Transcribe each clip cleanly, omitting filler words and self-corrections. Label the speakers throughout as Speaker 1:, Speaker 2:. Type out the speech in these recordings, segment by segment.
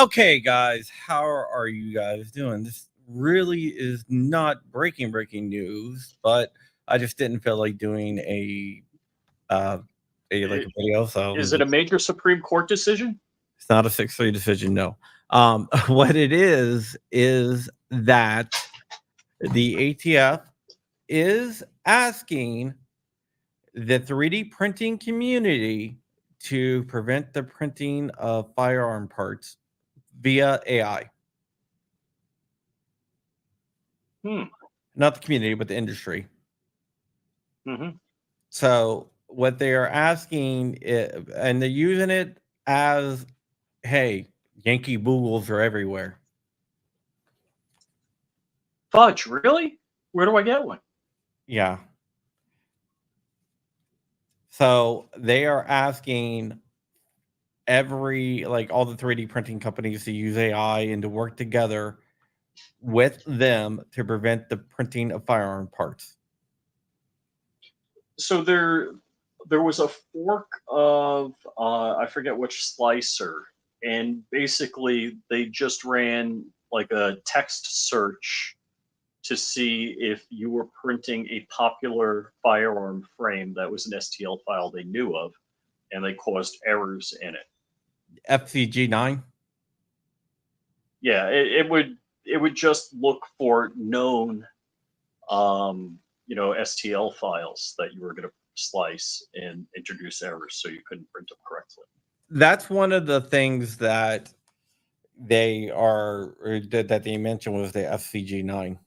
Speaker 1: Okay, guys, how are you guys doing? This really is not breaking news, but I just didn't feel like doing uh a video, so
Speaker 2: Is it a major Supreme Court decision?
Speaker 1: it's not a 6-3 decision, no. What it is that the ATF is asking the 3D printing community to prevent the printing of firearm parts via AI. Not the community, but the industry. So what they are asking, and they're using it as, hey, Yankee Boogles are everywhere.
Speaker 2: Fudge, really? Where do I get one?
Speaker 1: Yeah. So they are asking all the 3D printing companies to use AI and to work together with them to prevent the printing of firearm parts.
Speaker 2: So there was a fork of I forget which slicer, and basically they just ran like a text search to see if you were printing a popular firearm frame that was an STL file they knew of, and they caused errors in it.
Speaker 1: FCG9?
Speaker 2: Yeah, it would just look for known STL files that you were going to slice and introduce errors so you couldn't print them correctly.
Speaker 1: That's one of the things that they mentioned was the FCG9.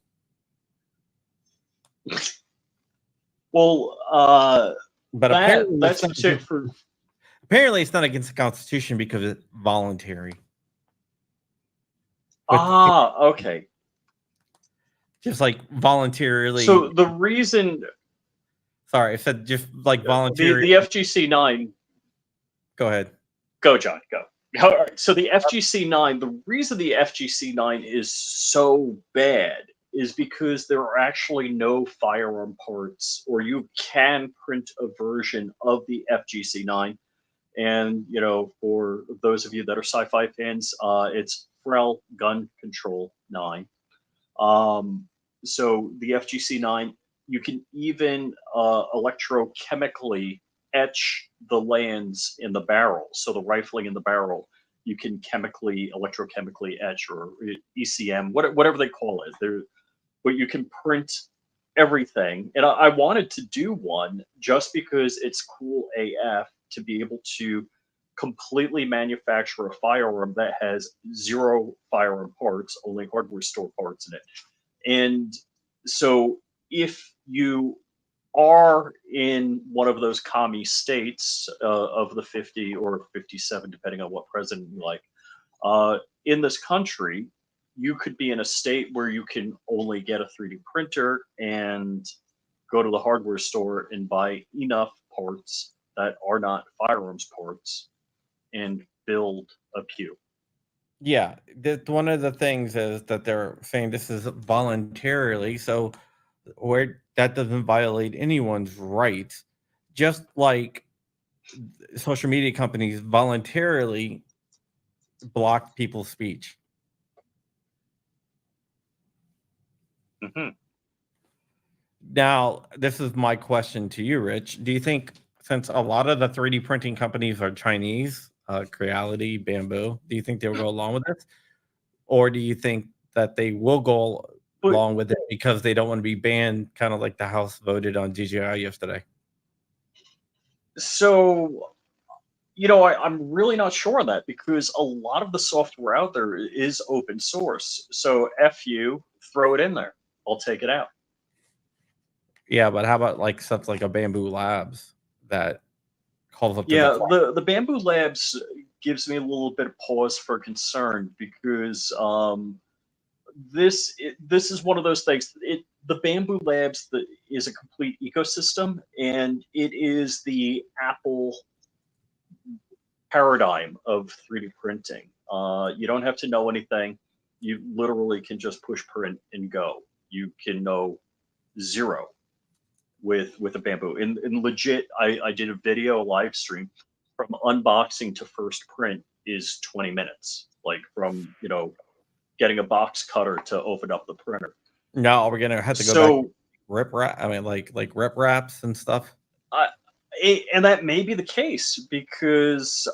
Speaker 2: Well,
Speaker 1: but
Speaker 2: apparently
Speaker 1: it's not against the Constitution because it's voluntary.
Speaker 2: Okay.
Speaker 1: Just like voluntarily.
Speaker 2: So the reason.
Speaker 1: Sorry, I said just like voluntary.
Speaker 2: The FGC9.
Speaker 1: Go ahead.
Speaker 2: Go, John. Go. All right. So the FGC9. The reason the FGC9 is so bad is because there are actually no firearm parts, or you can print a version of the FGC9. And, for those of you that are sci-fi fans, it's Frel Gun Control 9. So the FGC9, you can even electrochemically etch the lands in the barrel. So the rifling in the barrel, you can electrochemically etch, or ECM, whatever they call it. But you can print everything. And I wanted to do one just because it's cool AF to be able to completely manufacture a firearm that has 0 firearm parts, only hardware store parts in it. And so if you are in one of those commie states of the 50 or 57, depending on what president you like, in this country, you could be in a state where you can only get a 3D printer and go to the hardware store and buy enough parts that are not firearms parts and build a pew.
Speaker 1: Yeah, one of the things is that they're saying this is voluntarily, so where that doesn't violate anyone's rights, just like social media companies voluntarily block people's speech. Now, this is my question to you, Rich. Do you think, since a lot of the 3D printing companies are Chinese, Creality, Bamboo, do you think they'll go along with this? Or do you think that they will go along with it because they don't want to be banned, kind of like the House voted on DJI yesterday?
Speaker 2: So I'm really not sure on that because a lot of the software out there is open source. So F you, throw it in there. I'll take it out.
Speaker 1: Yeah, but how about like stuff like a Bamboo Labs that calls up to the
Speaker 2: Yeah,
Speaker 1: cloud?
Speaker 2: the Bamboo Labs gives me a little bit of pause for concern because this is one of those things. The Bamboo Labs is a complete ecosystem, and it is the Apple paradigm of 3D printing. You don't have to know anything. You literally can just push print and go. You can know zero with a bamboo. And legit, I did a video live stream from unboxing to first print is 20 minutes. Like from getting a box cutter to open up the printer.
Speaker 1: No, we're gonna have to go back to
Speaker 2: So
Speaker 1: rip wrap. I mean, like rip wraps and stuff.
Speaker 2: I, and that may be the case because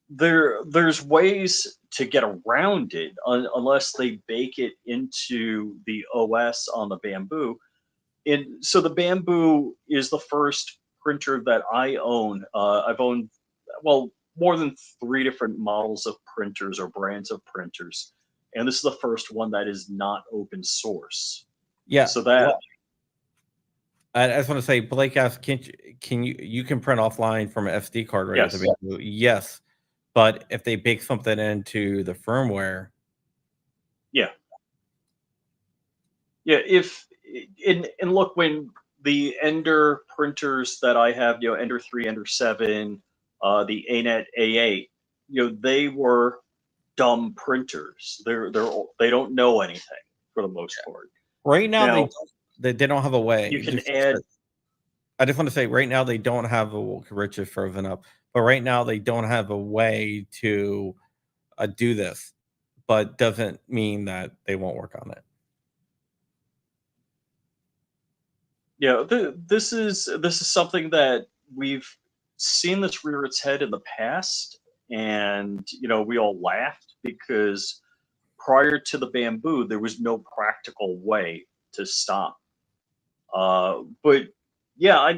Speaker 2: there's ways to get around it unless they bake it into the OS on the Bamboo. And so the Bamboo is the first printer that I own. I've owned well more than 3 different models of printers or brands of printers, and this is the first one that is not open source.
Speaker 1: Yeah.
Speaker 2: So that
Speaker 1: I just want to say, Blake asked, can you can print offline from an SD card, right? With the
Speaker 2: yes,
Speaker 1: Bamboo? Yes, but if they bake something into the firmware,
Speaker 2: yeah, yeah. If and look, when the Ender printers that I have, Ender 3, Ender 7, the ANET A8, they were dumb printers. They don't know anything for the most part.
Speaker 1: right now
Speaker 2: Now
Speaker 1: they don't have a way.
Speaker 2: you can add
Speaker 1: I just want to say, right now they don't have a Rich is frozen up, but right now they don't have a way to do this, but doesn't mean that they won't work on it.
Speaker 2: this is something that we've seen this rear its head in the past, and we all laughed because prior to the Bamboo there was no practical way to stop. But yeah,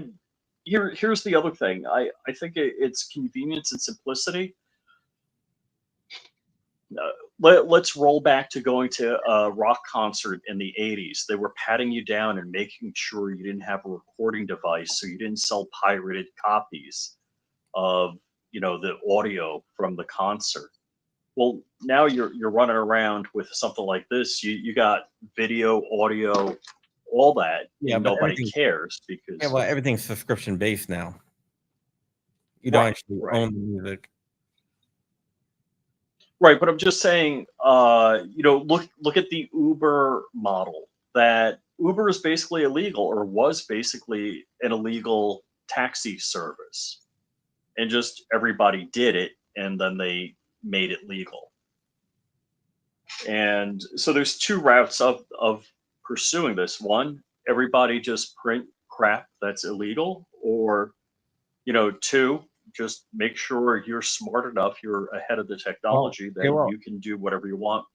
Speaker 2: here's the other thing. I think it's convenience and simplicity. Let's roll back to going to a rock concert in the 80s. They were patting you down and making sure you didn't have a recording device, so you didn't sell pirated copies of the audio from the concert. Well, now you're running around with something like this. You got video, audio, all that,
Speaker 1: Yeah,
Speaker 2: and
Speaker 1: but
Speaker 2: nobody cares because
Speaker 1: everything's subscription based now. You don't
Speaker 2: right,
Speaker 1: actually
Speaker 2: right.
Speaker 1: own the music.
Speaker 2: Right, but I'm just saying, look at the Uber model. That Uber is basically illegal, or was basically an illegal taxi service, and just everybody did it, and then they made it legal. And so there's two routes of pursuing this. One, everybody just print crap that's illegal, or two, just make sure you're smart enough, you're ahead of the
Speaker 1: Well,
Speaker 2: technology that you can do whatever you want.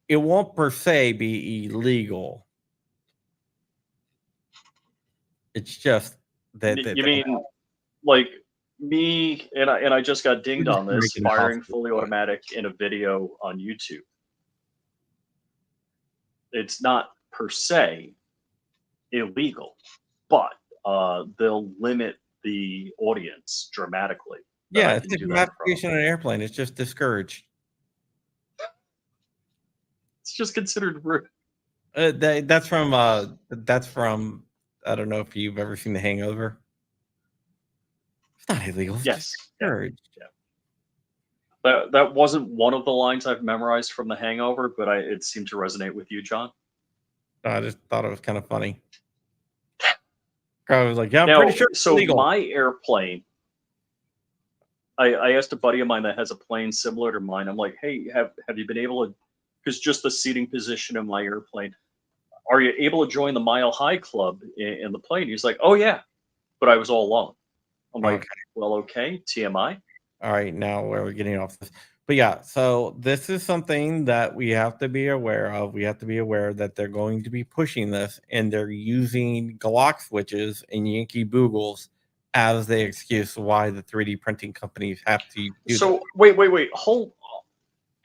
Speaker 1: it won't per se be illegal. It's just that
Speaker 2: You mean like me and I just got
Speaker 1: we're
Speaker 2: dinged
Speaker 1: just
Speaker 2: on this
Speaker 1: making it
Speaker 2: firing
Speaker 1: possible.
Speaker 2: fully automatic in a video on YouTube. It's not per se illegal, but they'll limit the audience dramatically. That
Speaker 1: Yeah,
Speaker 2: I
Speaker 1: it's
Speaker 2: can
Speaker 1: like
Speaker 2: do that in front of.
Speaker 1: masturbation on an airplane. It's just discouraged.
Speaker 2: It's just considered rude.
Speaker 1: That's from I don't know if you've ever seen The Hangover. It's not illegal. It's just
Speaker 2: Yes, yeah,
Speaker 1: discouraged.
Speaker 2: yeah. That wasn't one of the lines I've memorized from The Hangover, but it seemed to resonate with you, John.
Speaker 1: I just thought it was kind of funny. I was like, yeah, I'm pretty
Speaker 2: Now,
Speaker 1: sure it's
Speaker 2: so
Speaker 1: illegal.
Speaker 2: my airplane, I asked a buddy of mine that has a plane similar to mine. I'm like, hey, have you been able to? Because just the seating position in my airplane, are you able to join the Mile High Club in the plane? He's like, oh yeah, but I was all alone. I'm like,
Speaker 1: Okay.
Speaker 2: well, okay, TMI.
Speaker 1: All right, now we're getting off this. But yeah, so this is something that we have to be aware of. We have to be aware that they're going to be pushing this and they're using Glock switches and Yankee Boogles as the excuse why the 3D printing companies have to do
Speaker 2: So
Speaker 1: that.
Speaker 2: wait.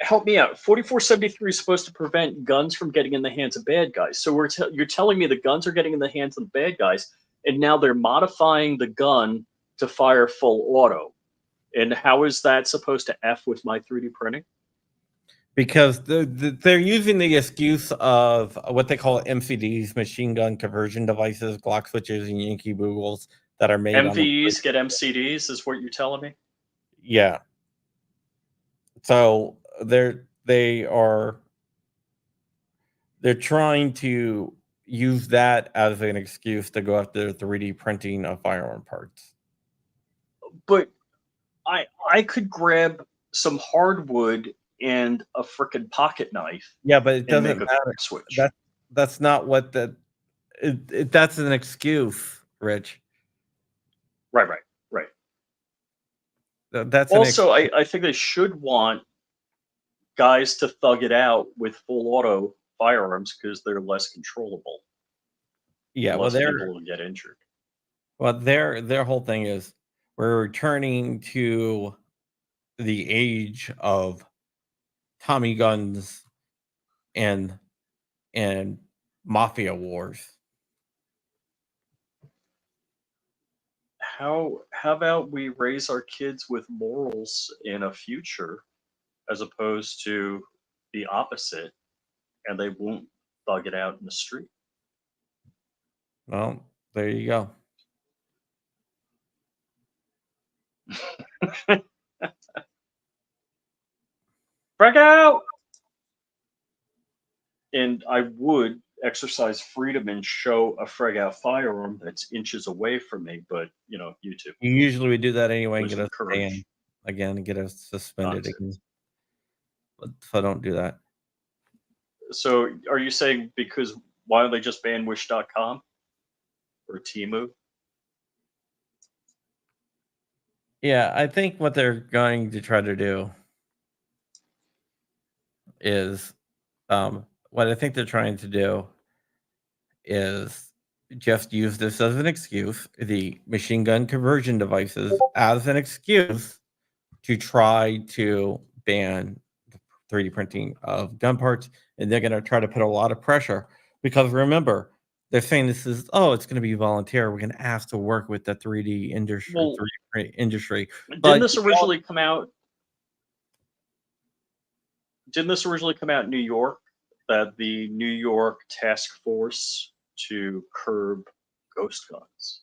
Speaker 2: Help me out. 4473 is supposed to prevent guns from getting in the hands of bad guys. So you're telling me the guns are getting in the hands of the bad guys, and now they're modifying the gun to fire full auto. And how is that supposed to F with my 3D printing?
Speaker 1: Because they're using the excuse of what they call MCDs, machine gun conversion devices, Glock switches, and Yankee Boogles that are made on the
Speaker 2: MVEs get MCDs, is what you're telling me?
Speaker 1: yeah. So they're trying to use that as an excuse to go after 3D printing of firearm parts.
Speaker 2: But I could grab some hardwood and a frickin' pocket knife
Speaker 1: Yeah, but it
Speaker 2: and
Speaker 1: doesn't
Speaker 2: make a
Speaker 1: matter.
Speaker 2: switch.
Speaker 1: That's not what that's an excuse, Rich.
Speaker 2: Right.
Speaker 1: That's an
Speaker 2: Also, I think they should want guys to thug it out with full auto firearms because they're less controllable,
Speaker 1: yeah.
Speaker 2: less people will get injured.
Speaker 1: Their whole thing is we're returning to the age of Tommy guns and and mafia wars.
Speaker 2: How about we raise our kids with morals in a future as opposed to the opposite, and they won't thug it out in the street?
Speaker 1: Well, there you go.
Speaker 2: Break out! And I would exercise freedom and show a frag out firearm that's inches away from me, but YouTube.
Speaker 1: You usually would do that anyway and
Speaker 2: Lose
Speaker 1: get
Speaker 2: my
Speaker 1: us
Speaker 2: courage.
Speaker 1: banned again and get us suspended again.
Speaker 2: Nonsense.
Speaker 1: So don't do that.
Speaker 2: So are you saying because why don't they just ban wish.com or Timu?
Speaker 1: Yeah, I think what they're going to try to do is what I think they're trying to do is just use this as an excuse, the machine gun conversion devices as an excuse to try to ban 3D printing of gun parts, and they're going to try to put a lot of pressure because remember, they're saying this is it's going to be volunteer. We're going to ask to work with the 3D industry,
Speaker 2: Well,
Speaker 1: 3D print industry,
Speaker 2: didn't
Speaker 1: but
Speaker 2: this originally come out? Didn't this originally come out in New York? That the New York task force to curb ghost guns,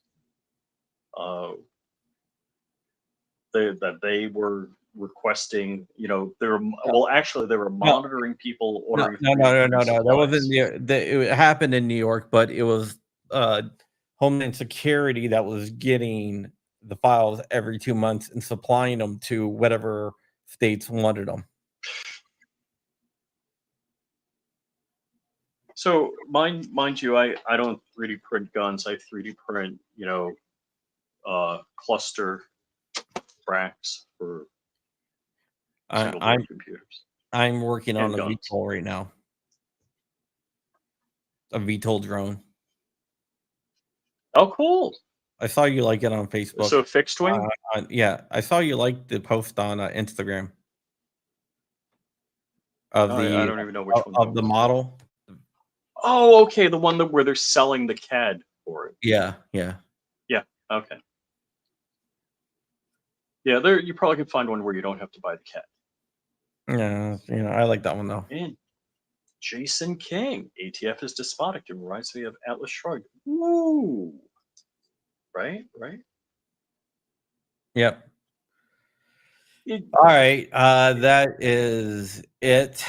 Speaker 2: that they were requesting, actually they were
Speaker 1: no,
Speaker 2: monitoring people
Speaker 1: no,
Speaker 2: ordering
Speaker 1: no,
Speaker 2: 3D
Speaker 1: no, no,
Speaker 2: printing
Speaker 1: no, no. That wasn't
Speaker 2: supplies.
Speaker 1: it happened in New York, but it was Homeland Security that was getting the files every 2 months and supplying them to whatever states wanted them.
Speaker 2: So mind you, I don't 3D print guns. I 3D print, cluster racks for
Speaker 1: I,
Speaker 2: single board
Speaker 1: I'm
Speaker 2: computers
Speaker 1: I'm working on
Speaker 2: and
Speaker 1: a
Speaker 2: guns.
Speaker 1: VTOL right now, a VTOL drone.
Speaker 2: Oh, cool.
Speaker 1: I saw you like it on Facebook.
Speaker 2: So fixed wing.
Speaker 1: Yeah, I saw you like the post on Instagram of
Speaker 2: I
Speaker 1: the
Speaker 2: don't even know which one that was.
Speaker 1: model.
Speaker 2: Oh, okay, the one where they're selling the CAD for it.
Speaker 1: Yeah, yeah,
Speaker 2: Yeah. Okay. Yeah, there you probably could find one where you don't have to buy the CAD.
Speaker 1: yeah. I like that one though.
Speaker 2: And Jason King, ATF is despotic. It reminds me of Atlas Shrugged. Woo! Right.
Speaker 1: Yep.
Speaker 2: It,
Speaker 1: All right, that is it.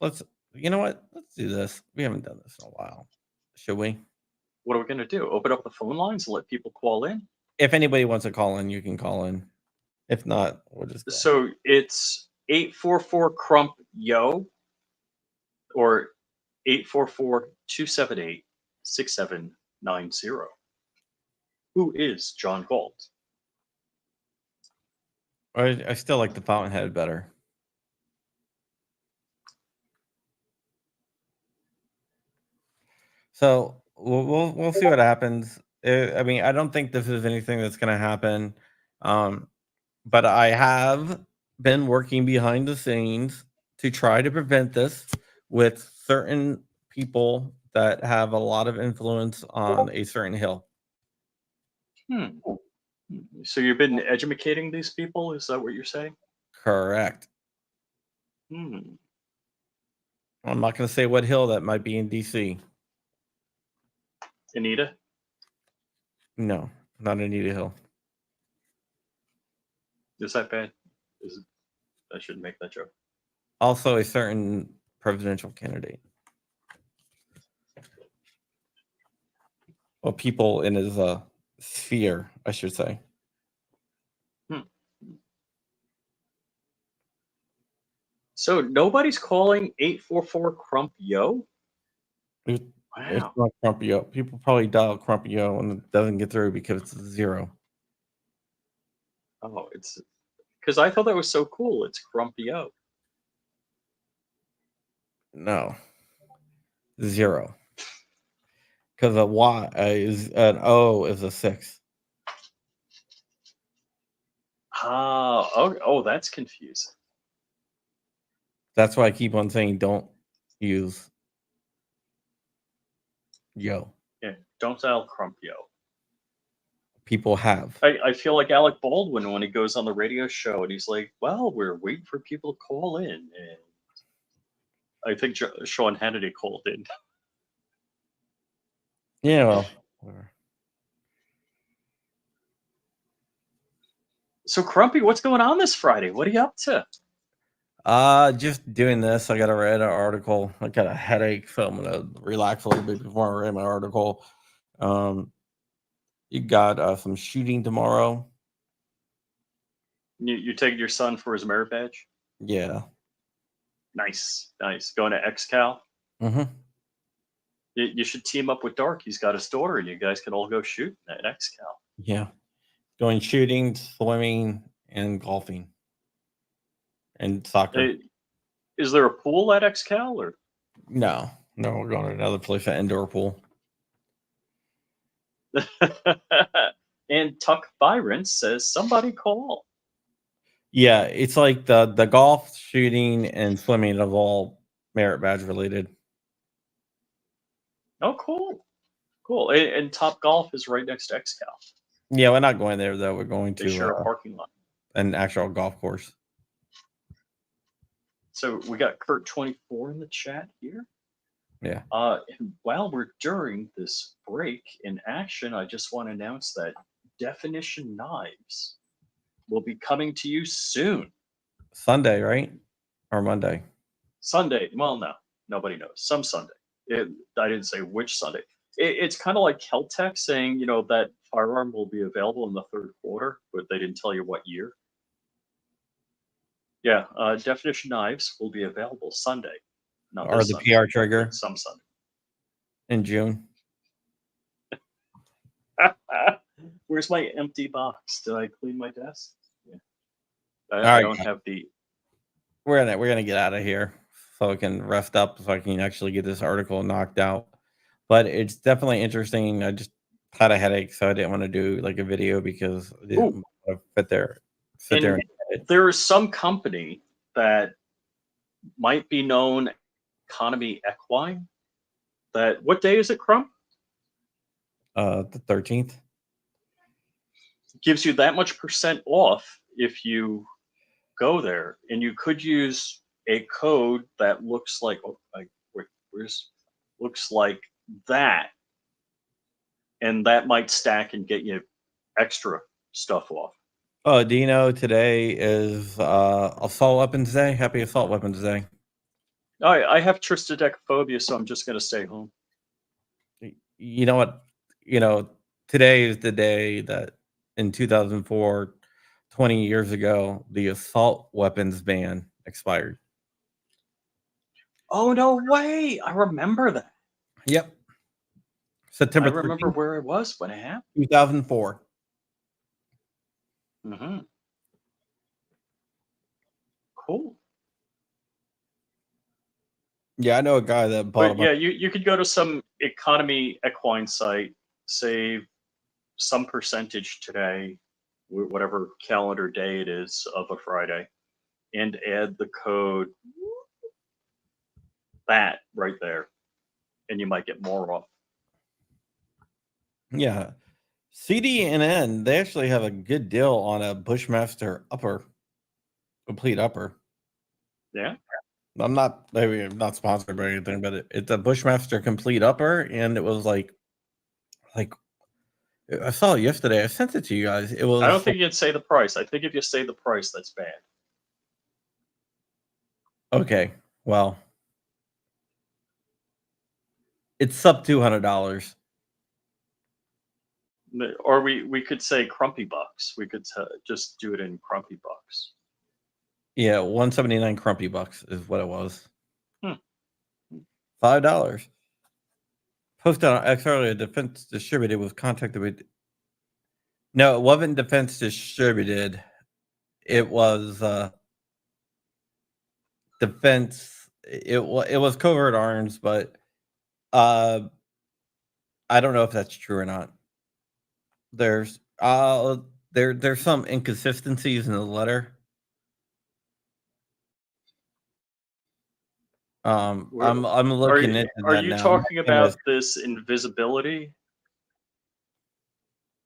Speaker 1: Let's. You know what? Let's do this. We haven't done this in a while. Should we?
Speaker 2: what are we gonna do? Open up the phone lines and let people call in?
Speaker 1: If anybody wants to call in, you can call in. If not, we'll just go.
Speaker 2: So it's 844 Crump or 844-278-6790. Who is John Galt?
Speaker 1: I still like the Fountainhead better. So we'll see what happens. I mean, I don't think this is anything that's going to happen. Um, but I have been working behind the scenes to try to prevent this with certain people that have a lot of influence on a certain hill.
Speaker 2: Hmm. So you've been educating these people? Is that what you're saying?
Speaker 1: Correct.
Speaker 2: Hmm.
Speaker 1: I'm not going to say what hill that might be in DC.
Speaker 2: Anita?
Speaker 1: No, not Anita Hill.
Speaker 2: Is that bad? Is it, I shouldn't make that joke.
Speaker 1: Also, a certain presidential candidate. Well, people in his sphere, I should say.
Speaker 2: Hmm. So nobody's calling 844 Crump Yo?
Speaker 1: It's
Speaker 2: Wow.
Speaker 1: not Crumpy O. People probably dial Crumpy O and it doesn't get through because it's 0.
Speaker 2: Oh, it's because I thought that was so cool. It's Crumpy O.
Speaker 1: No, 0. Because a Y is an O is a 6.
Speaker 2: Oh, that's confusing.
Speaker 1: That's why I keep on saying don't use yo.
Speaker 2: Yeah, don't dial Crump Yo.
Speaker 1: People have.
Speaker 2: I feel like Alec Baldwin when he goes on the radio show and he's like, "Well, we're waiting for people to call in," and I think Sean Hannity called in.
Speaker 1: Yeah, well, whatever.
Speaker 2: So, Crumpy, what's going on this Friday? What are you up to?
Speaker 1: Just doing this. I gotta read an article. I got a headache, so I'm gonna relax a little bit before I read my article. You got some shooting tomorrow.
Speaker 2: You taking your son for his merit badge?
Speaker 1: Yeah.
Speaker 2: Nice, nice. Going to XCal?
Speaker 1: Mm-hmm.
Speaker 2: You should team up with Dark. He's got his daughter. You guys can all go shoot at XCal.
Speaker 1: Yeah. Going shooting, swimming, and golfing. And soccer.
Speaker 2: Hey, is there a pool at XCal or?
Speaker 1: No, we're going to another place, an indoor pool.
Speaker 2: And Tuck Byron says, "Somebody call."
Speaker 1: Yeah, it's like the golf, shooting, and swimming of all merit badge related.
Speaker 2: Oh, cool, cool. And Top Golf is right next to XCal.
Speaker 1: Yeah, we're not going there though. We're going
Speaker 2: They
Speaker 1: to
Speaker 2: share a parking lot.
Speaker 1: an actual golf course.
Speaker 2: So we got Kurt24 in the chat here.
Speaker 1: Yeah.
Speaker 2: And while we're during this break in action, I just want to announce that Definition Knives will be coming to you soon.
Speaker 1: Sunday, right? Or Monday?
Speaker 2: Sunday. Well, no, nobody knows. Some Sunday. I didn't say which Sunday. It's kind of like Keltec saying, that firearm will be available in the third quarter, but they didn't tell you what year. Yeah, Definition Knives will be available Sunday. Not
Speaker 1: Or
Speaker 2: this
Speaker 1: the
Speaker 2: Sunday,
Speaker 1: PR
Speaker 2: but
Speaker 1: trigger
Speaker 2: some Sunday.
Speaker 1: in June.
Speaker 2: Where's my empty box? Did I clean my desk? Yeah.
Speaker 1: All
Speaker 2: I
Speaker 1: right,
Speaker 2: don't have the.
Speaker 1: we're gonna get out of here so I can rest up so I can actually get this article knocked out. But it's definitely interesting. I just had a headache, so I didn't want to do like a video because I didn't
Speaker 2: Ooh,
Speaker 1: want to sit there
Speaker 2: and
Speaker 1: and edit.
Speaker 2: there is some company that might be known Economy Equine. That what day is it, Crump?
Speaker 1: The 13th.
Speaker 2: Gives you that much percent off if you go there, and you could use a code that looks like looks like that, and that might stack and get you extra stuff off.
Speaker 1: Oh, do you know today is Assault Weapons Day? Happy Assault Weapons Day.
Speaker 2: I have tristidecophobia, so I'm just going to stay home.
Speaker 1: You know what? Today is the day that in 2004, 20 years ago, the assault weapons ban expired.
Speaker 2: Oh, no way! I remember that.
Speaker 1: Yep.
Speaker 2: I
Speaker 1: September
Speaker 2: remember
Speaker 1: 13th,
Speaker 2: where it was when it happened.
Speaker 1: 2004.
Speaker 2: Mm-hmm. Cool.
Speaker 1: Yeah, I know a guy that bought a
Speaker 2: But
Speaker 1: bunch.
Speaker 2: yeah, you could go to some economy equine site, save some percentage today, whatever calendar day it is of a Friday, and add the code that right there, and you might get more off.
Speaker 1: Yeah, CD&N, they actually have a good deal on a Bushmaster upper, complete upper.
Speaker 2: Yeah.
Speaker 1: I'm not sponsored by anything, but it's a Bushmaster complete upper, and it was like I saw it yesterday. I sent it to you guys. It
Speaker 2: I don't
Speaker 1: was
Speaker 2: think you can say the price. I think if you say the price, that's bad.
Speaker 1: okay. Well, it's sub $200.
Speaker 2: Or we could say crumpy bucks. We could just do it in crumpy bucks.
Speaker 1: Yeah, 179 crumpy bucks is what it was.
Speaker 2: Hmm.
Speaker 1: $5. Posted on X earlier. Defense distributed was contacted with. No, it wasn't defense distributed. It was defense. It was covert arms, but uh, I don't know if that's true or not. There's there's some inconsistencies in the letter. I'm
Speaker 2: Are
Speaker 1: looking
Speaker 2: you
Speaker 1: into
Speaker 2: are
Speaker 1: that
Speaker 2: you
Speaker 1: now. I'm
Speaker 2: talking
Speaker 1: looking
Speaker 2: about
Speaker 1: at
Speaker 2: this invisibility?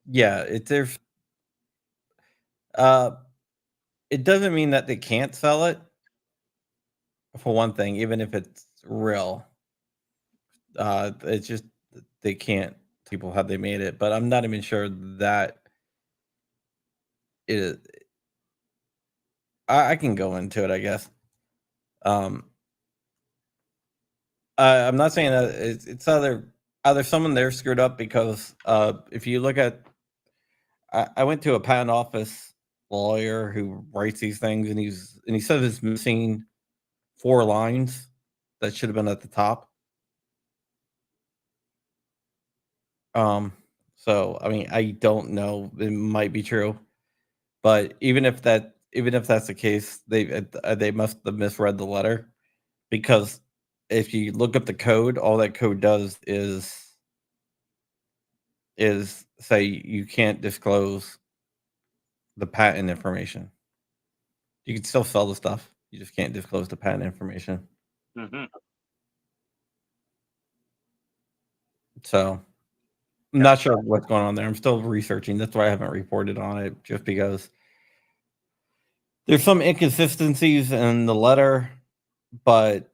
Speaker 1: yeah. There's uh, it doesn't mean that they can't sell it. For one thing, even if it's real, it's just they can't. People have they made it, but I'm not even sure that it. I can go into it, I guess. Um, I'm not saying that it's either someone there screwed up because if you look at, I went to a patent office lawyer who writes these things, and he says it's missing 4 lines that should have been at the top. Um, so I mean, I don't know. It might be true, but even if that's the case, they must have misread the letter because if you look up the code, all that code does is say you can't disclose the patent information. You can still sell the stuff. You just can't disclose the patent information.
Speaker 2: Mm-hmm.
Speaker 1: So I'm not sure what's going on there. I'm still researching. That's why I haven't reported on it, just because there's some inconsistencies in the letter, but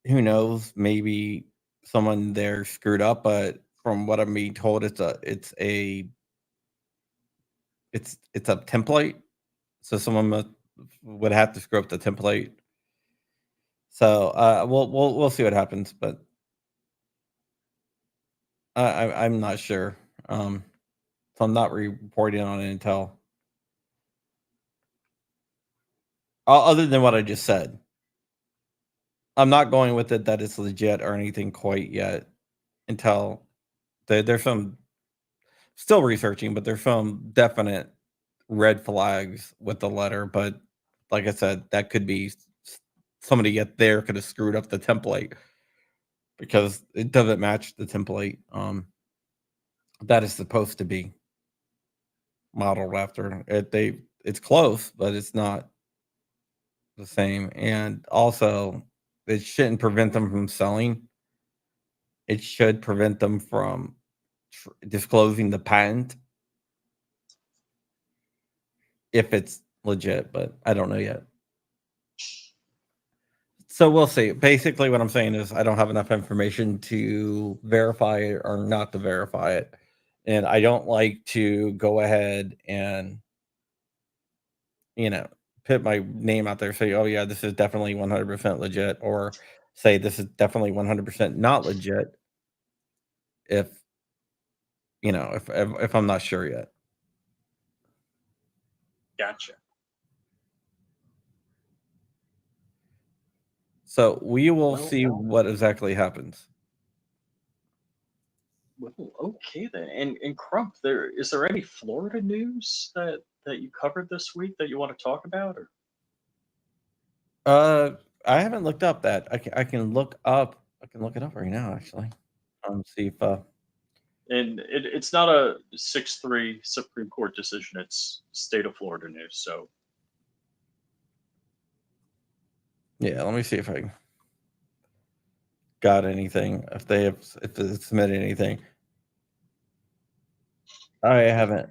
Speaker 1: who knows? Maybe someone there screwed up. But from what I'm being told, it's a template. So would have to screw up the template. So we'll see what happens, but I'm not sure. So I'm not reporting on it until other than what I just said. I'm not going with it that it's legit or anything quite yet until there's some still researching, but there's some definite red flags with the letter. But like I said, that could be somebody yet there could have screwed up the template because it doesn't match the template that is supposed to be modeled after. It's close, but it's not the same. And also, it shouldn't prevent them from selling. It should prevent them from disclosing the patent if it's legit, but I don't know yet. So we'll see. Basically, what I'm saying is I don't have enough information to verify it or not to verify it. And I don't like to go ahead and, you know, put my name out there, say, oh, yeah, this is definitely 100% legit, or say this is definitely 100% not legit if, if I'm not sure yet.
Speaker 2: Gotcha.
Speaker 1: So we will
Speaker 2: Well,
Speaker 1: see what exactly happens.
Speaker 2: well, okay then. And Crump, there any Florida news that you covered this week that you want to talk about? Or
Speaker 1: Uh, I haven't looked up that. I can look up. I can look it up right now, actually. See if
Speaker 2: And it's not a 6-3 Supreme Court decision. It's state of Florida news. So
Speaker 1: yeah. Let me see if I got anything. If they submitted anything. I haven't.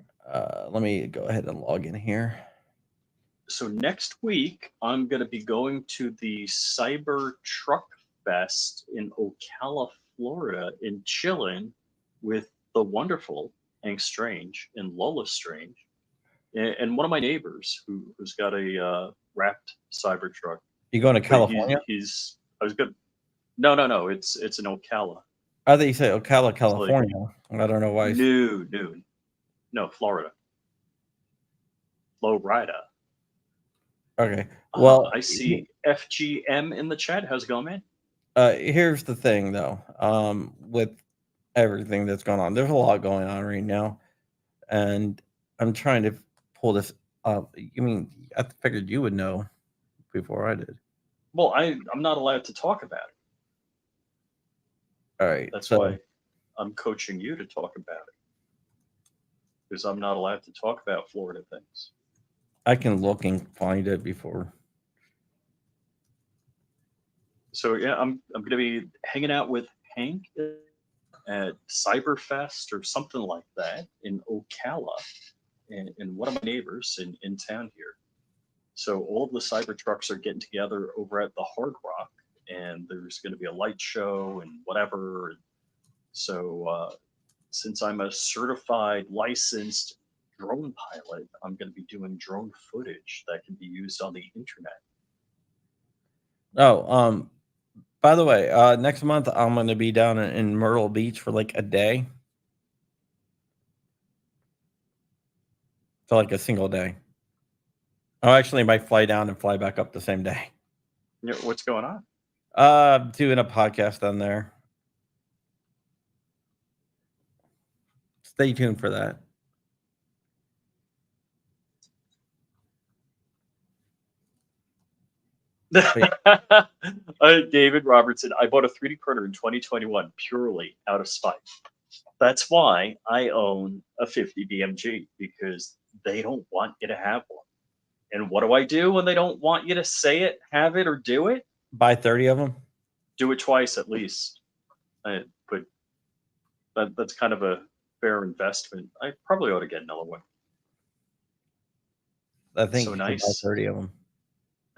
Speaker 1: Let me go ahead and log in here.
Speaker 2: so next week I'm going to be going to the Cyber Truck Fest in Ocala, Florida, in chillin with the wonderful Hank Strange and Lola Strange, and one of my neighbors who's got a wrapped cyber truck.
Speaker 1: You going to
Speaker 2: But
Speaker 1: California?
Speaker 2: he's I was good. No. It's in Ocala.
Speaker 1: I thought you said Ocala,
Speaker 2: It's like
Speaker 1: California. I don't know why.
Speaker 2: no, Florida, Florida.
Speaker 1: Okay. Well,
Speaker 2: I see FGM in the chat. How's it going, man?
Speaker 1: here's the thing, though. With everything that's going on, there's a lot going on right now, and I'm trying to pull this up. I mean, I figured you would know before I did.
Speaker 2: Well, I'm not allowed to talk about it.
Speaker 1: All right.
Speaker 2: That's
Speaker 1: So
Speaker 2: why I'm coaching you to talk about it, because I'm not allowed to talk about Florida things.
Speaker 1: I can look and find it before.
Speaker 2: So yeah, I'm going to be hanging out with Hank at Cyberfest or something like that in Ocala, and one of my neighbors in town here. So all of the cyber trucks are getting together over at the Hard Rock, and there's going to be a light show and whatever. So since I'm a certified licensed drone pilot, I'm going to be doing drone footage that can be used on the internet.
Speaker 1: Oh, by the way, next month I'm going to be down in Myrtle Beach for like a day. So like a single day. Oh, actually, might fly down and fly back up the same day.
Speaker 2: You know, what's going on?
Speaker 1: Doing a podcast down there. Stay tuned for that.
Speaker 2: David Robertson, I bought a 3D printer in 2021 purely out of spite. That's why I own a 50 BMG, because they don't want you to have one. And what do I do when they don't want you to say it, have it, or do it?
Speaker 1: Buy 30 of them.
Speaker 2: Do it twice at least. But that's kind of a fair investment. I probably ought to get another one.
Speaker 1: I think
Speaker 2: So
Speaker 1: you can buy
Speaker 2: nice.
Speaker 1: 30 of them.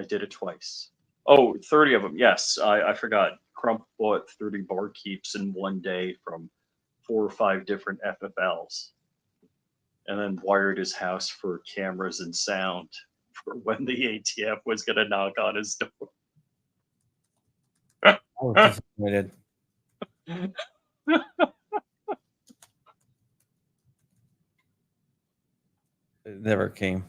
Speaker 2: I did it twice. Oh, 30 of them. Yes, I forgot. Crump bought 30 bar keeps in one day from 4 or 5 different FFLs, and then wired his house for cameras and sound for when the ATF was going to knock on his door.
Speaker 1: I was disappointed. It never came.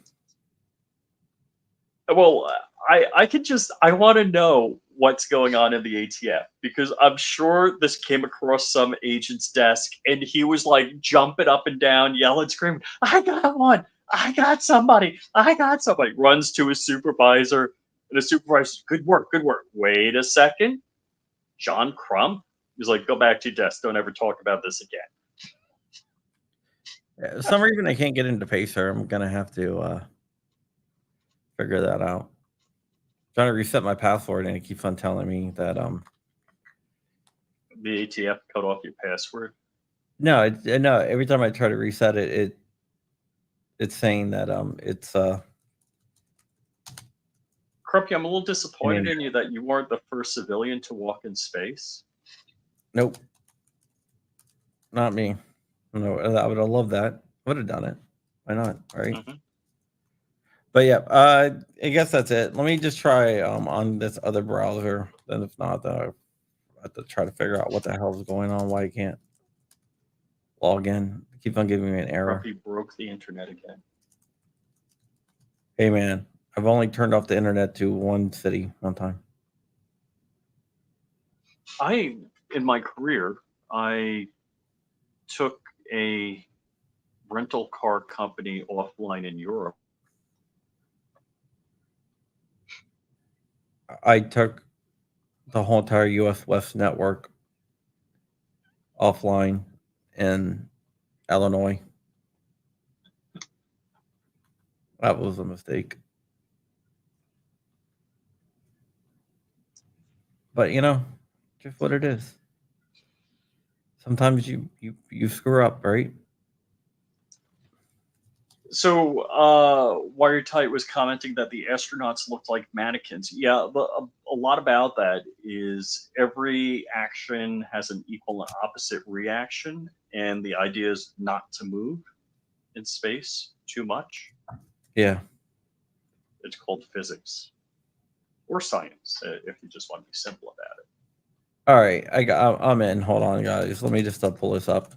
Speaker 2: Well, I want to know what's going on in the ATF, because I'm sure this came across some agent's desk and he was like jumping up and down, yelling, screaming, I got one, I got somebody, runs to his supervisor, and the supervisor, good work, good work. Wait a second. John Crump? He's like, go back to your desk, don't ever talk about this again.
Speaker 1: For some reason I can't get into Pacer. I'm gonna have to figure that out. Trying to reset my password and it keeps on telling me that
Speaker 2: The ATF cut off your password.
Speaker 1: no, no, every time I try to reset it, it's saying that it's
Speaker 2: Crumpy, I'm a little disappointed
Speaker 1: in
Speaker 2: in you that you weren't the first civilian to walk in space.
Speaker 1: nope. Not me. No, I would have loved that. Would have done it. Why not? Right.
Speaker 2: Mm-hmm.
Speaker 1: But yeah, I guess that's it. Let me just try on this other browser. Then if not, then I have to try to figure out what the hell is going on. Why I can't log in. It keeps on giving me an error.
Speaker 2: Crumpy broke the internet again.
Speaker 1: Hey man, I've only turned off the internet to one city one time.
Speaker 2: In my career, I took a rental car company offline in Europe.
Speaker 1: I took the whole entire U.S. West network offline in Illinois. That was a mistake. But just what it is. Sometimes you screw up, right?
Speaker 2: So, Wiretite was commenting that the astronauts looked like mannequins. Yeah, a lot about that is every action has an equal and opposite reaction, and the idea is not to move in space too much.
Speaker 1: Yeah.
Speaker 2: It's called physics or science, if you just want to be simple about it.
Speaker 1: All right, I'm in. Hold on, guys. Let me just pull this up.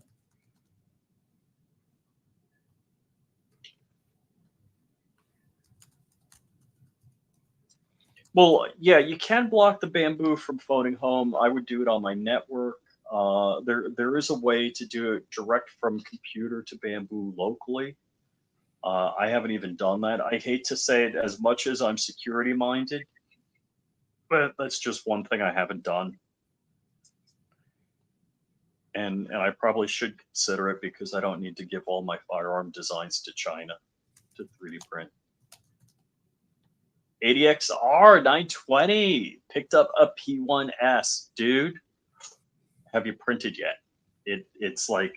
Speaker 2: Well, yeah, you can block the bamboo from phoning home. I would do it on my network. There is a way to do it direct from computer to bamboo locally. I haven't even done that. I hate to say it as much as I'm security minded, but that's just one thing I haven't done. And I probably should consider it because I don't need to give all my firearm designs to China to 3D print. ADXR 920 picked up a P1S, dude. Have you printed yet? It's like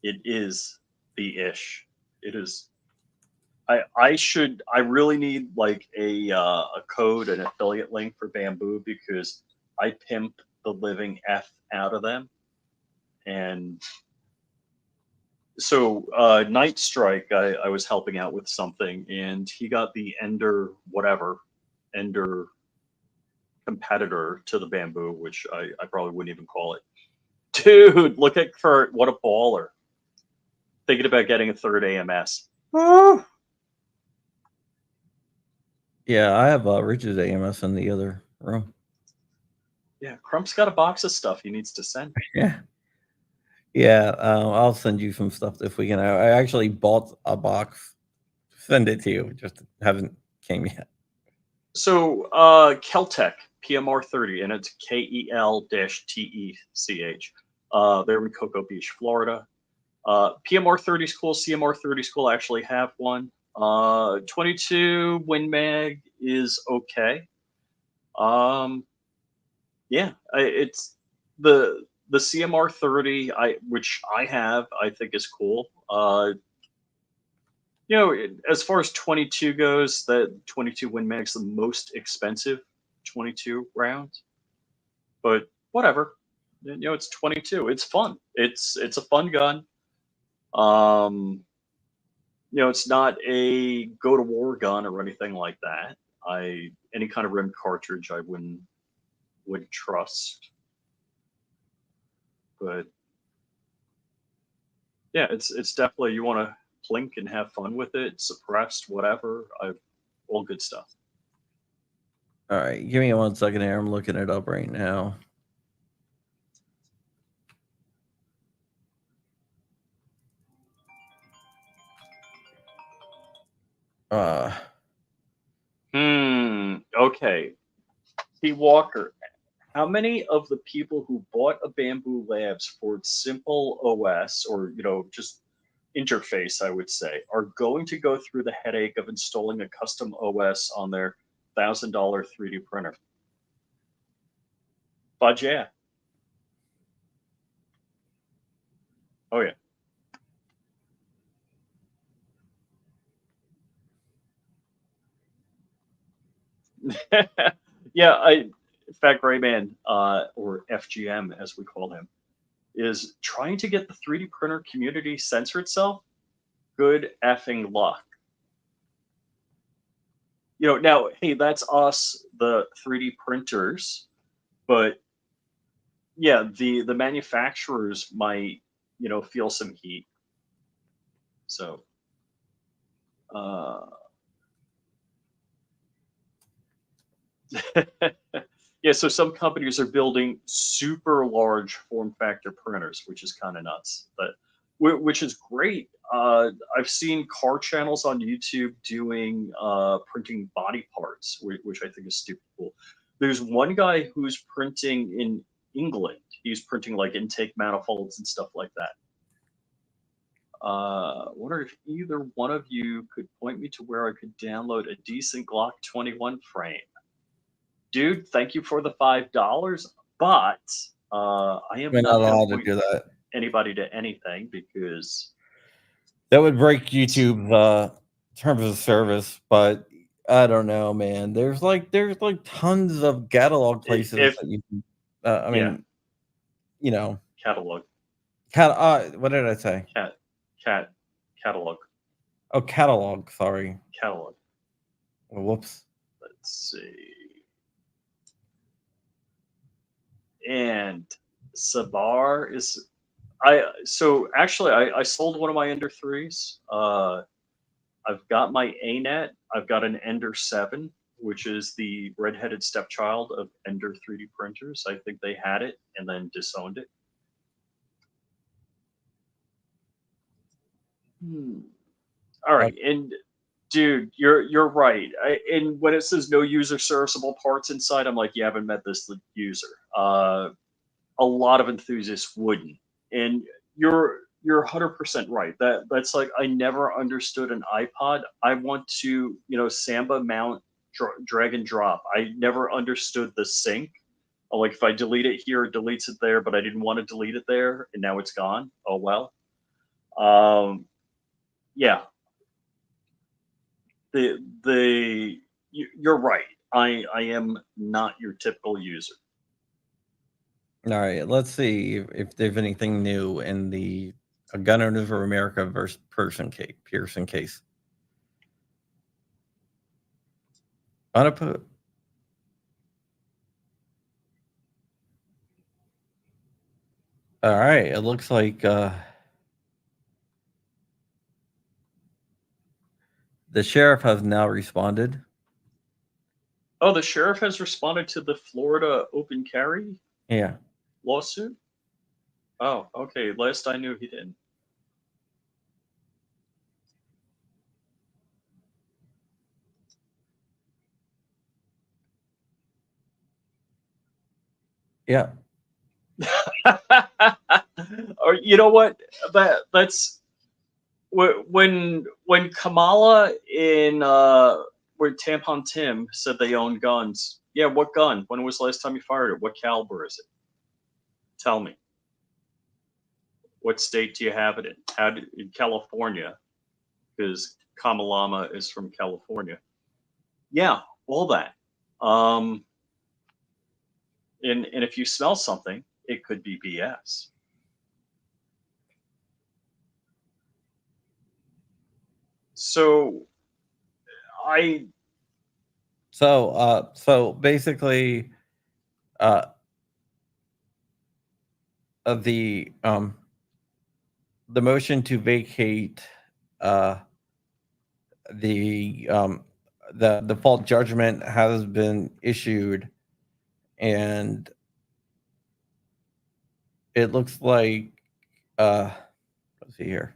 Speaker 2: it is the ish. It is. I really need like a code, an affiliate link for Bamboo because I pimp the living F out of them. And so Night Strike, I was helping out with something, and he got the Ender competitor to the Bamboo, which I probably wouldn't even call it. Dude, look at Kurt, what a baller! Thinking about getting a third AMS.
Speaker 1: Yeah, I have Rich's AMS in the other room.
Speaker 2: Yeah, Crump's got a box of stuff he needs to send.
Speaker 1: Yeah. Yeah, I'll send you some stuff if we can. I actually bought a box. Send it to you. Just haven't came yet.
Speaker 2: So Keltec PMR30, and it's KEL-TECH. They're in Cocoa Beach, Florida. PMR30 is cool. CMR30 is cool. I actually have one. 22 Win Mag is okay. Yeah, it's the CMR30, which I have, I think is cool. As far as 22 goes, that 22 Win Mag's the most expensive 22 rounds. But whatever, it's 22. It's fun. It's a fun gun. It's not a go to war gun or anything like that. Any kind of rimmed cartridge I wouldn't trust. But yeah, it's definitely, you want to plink and have fun with it, suppressed, whatever. All good stuff.
Speaker 1: All right, give me 1 second here. I'm looking it up right now.
Speaker 2: Okay. P. Walker, how many of the people who bought a Bamboo Labs for its simple OS or just interface, I would say, are going to go through the headache of installing a custom OS on their $1,000 3D printer? But yeah. Oh yeah. Yeah, in fact, Rayman, or FGM as we call him, is trying to get the 3D printer community censor itself. Good effing luck. Now, hey, that's us, the 3D printers, but yeah, the manufacturers might, feel some heat. So, yeah, so some companies are building super large form factor printers, which is kind of nuts. But which is great. I've seen car channels on YouTube doing printing body parts, which I think is stupid cool. There's one guy who's printing in England. He's printing like intake manifolds and stuff like that. Wonder if either one of you could point me to where I could download a decent Glock 21 frame. Dude, thank you for the $5, but I am
Speaker 1: We're not
Speaker 2: not going to
Speaker 1: allowed to
Speaker 2: point
Speaker 1: do that.
Speaker 2: anybody to anything because
Speaker 1: That would break YouTube's terms of service, but I don't know, man. There's like tons of catalog places
Speaker 2: if
Speaker 1: that you can, I
Speaker 2: yeah,
Speaker 1: mean, you know,
Speaker 2: catalog,
Speaker 1: what did I say?
Speaker 2: catalog,
Speaker 1: Oh, catalog. Sorry.
Speaker 2: catalog.
Speaker 1: Whoops.
Speaker 2: Let's see. And Sabar is so actually I sold one of my Ender 3s. I've got my ANET. I've got an Ender 7, which is the redheaded stepchild of Ender 3D printers. I think they had it and then disowned it. All right, and dude, you're right. And when it says no user serviceable parts inside, I'm like, you haven't met this user. A lot of enthusiasts wouldn't, and you're 100% right. That's like I never understood an iPod. I want to Samba mount, drag and drop. I never understood the sync. Like if I delete it here, it deletes it there, but I didn't want to delete it there, and now it's gone. Oh well. Yeah, you're right. I am not your typical user.
Speaker 1: All right, let's see if there's anything new in the Gun Owners of America versus Pearson case. I'm gonna put. All right, it looks like the sheriff has now responded.
Speaker 2: Oh, the sheriff has responded to the Florida open carry
Speaker 1: Yeah.
Speaker 2: lawsuit. Oh, okay. Last I knew, he didn't.
Speaker 1: Yeah.
Speaker 2: Or you know what? That's when Kamala in where Tampon Tim said they own guns. Yeah, what gun? When was the last time you fired it? What caliber is it? Tell me. What state do you have it in? In California? Because Kamalama is from California. Yeah, all that. And if you smell something, it could be BS. So
Speaker 1: So basically, uh, the motion to vacate the default judgment has been issued, and it looks like let's see here.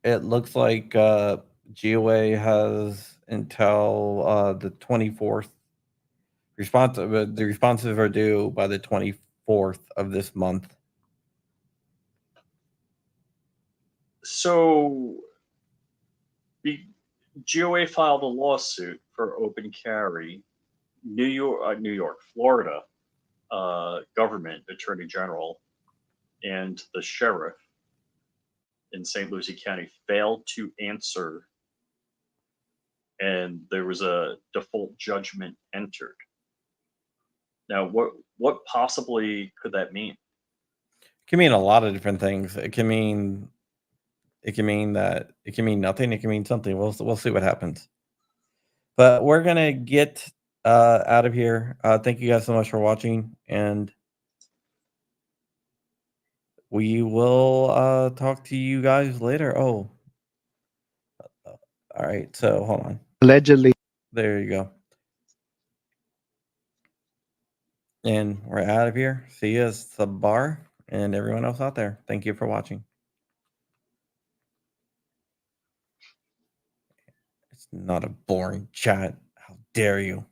Speaker 1: It looks like GOA has until the 24th. The responses are due by the 24th of this month.
Speaker 2: So GOA filed a lawsuit for open carry. Florida government attorney general and the sheriff in St. Lucie County failed to answer, and there was a default judgment entered. Now, what possibly could that mean?
Speaker 1: It can mean a lot of different things. It can mean that it can mean nothing. It can mean something. We'll see what happens. But we're gonna get out of here. Thank you guys so much for watching, and we will talk to you guys later. Oh, all right. So hold on.
Speaker 3: Allegedly.
Speaker 1: There you go. And we're out of here. See you at the bar. And everyone else out there, thank you for watching. It's not a boring chat. How dare you?